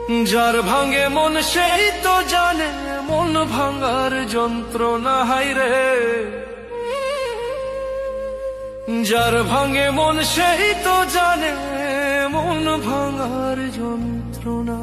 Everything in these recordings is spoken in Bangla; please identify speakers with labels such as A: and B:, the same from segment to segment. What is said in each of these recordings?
A: যার ভাঙে মন সেই তো জানে মন ভাঙার যন্ত্রণা হায়রে। যার ভাঙে মন সেই তো জানে মন ভাঙার যন্ত্রণা।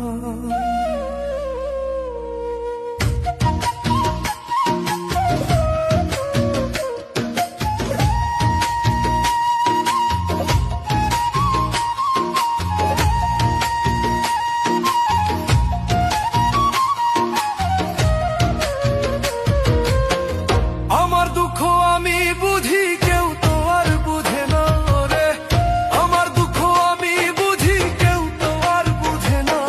A: আমার দুঃখ আমি বুঝি কেউ তো আর বুঝে না রে। আমার দুঃখ আমি বুঝি কেউ তো আর বুঝে না।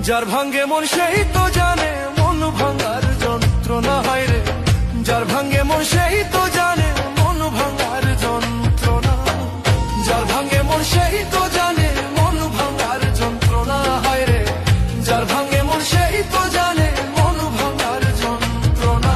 A: যার ভাঙে মন সেই তো জানে মন ভাঙার যন্ত্রণা হায়রে। যার ভাঙে মন সেই তো জানে মন ভাঙার যন্ত্রণা। যার ভাঙে মন সেই তো জানে মন ভাঙার যন্ত্রণা হায়রে। যার ভাঙে মন সেই তো জানে মন ভাঙার যন্ত্রণা।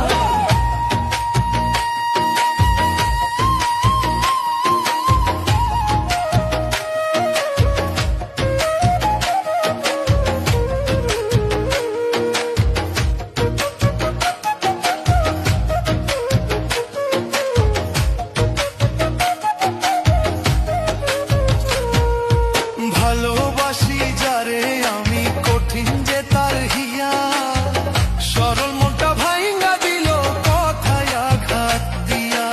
A: ভালোবাসি যারে আমি কঠিন যে তার হিয়া। সরল মনটা ভাঙা দিল কথায় আঘাত দিয়া।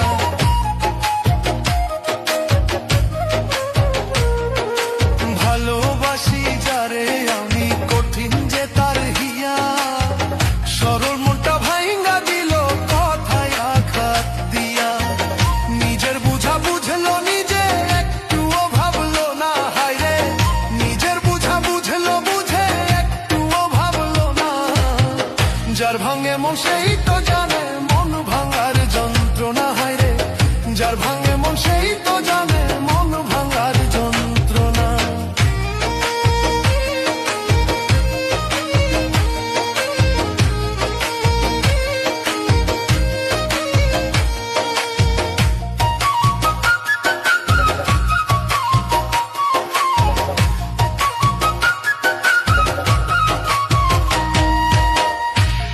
A: ভালোবাসি যারে আমি কঠিন যে তার হিয়া। সরল মনটা ভাঙা দিল কথায় আঘাত দিয়া। নিজের বুঝা বুঝলো নিজে একটুও ভাবলো না হায়রে। নিজের বুঝা বুঝলো বুঝে একটুও ভাবলো না। যার ভাঙে মন সেই তো জানে মন ভাঙার যন্ত্রণা হায়রে। যার ভাঙে মন সেই তো জানে মন ভাঙার যন্ত্রণা।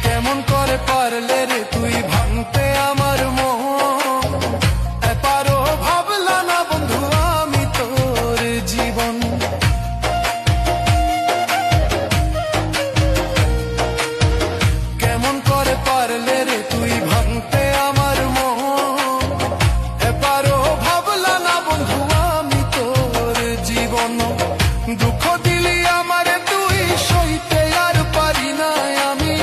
A: কেমন করে পারলে রে তুই ভাঙতে আমার মন। এপারও ভাবলা না বন্ধু আমি তোর জীবন। কেমন করে পারলে রে তুই ভাঙতে আমার মন। এপারও ভাবলা না বন্ধু আমি তোর জীবন। দুঃখ দিলি আমারে তুই সইতে আর পারি না আমি।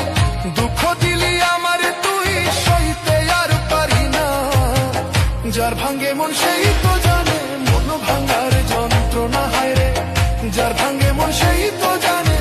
A: দুঃখ দিলি আমারে তুই সইতে আর পারি না। যার ভাঙে মন সেই তো জানে মন ভাঙার যন্ত্রণা হায়রে। যার ভাঙে মন সেই তো জানে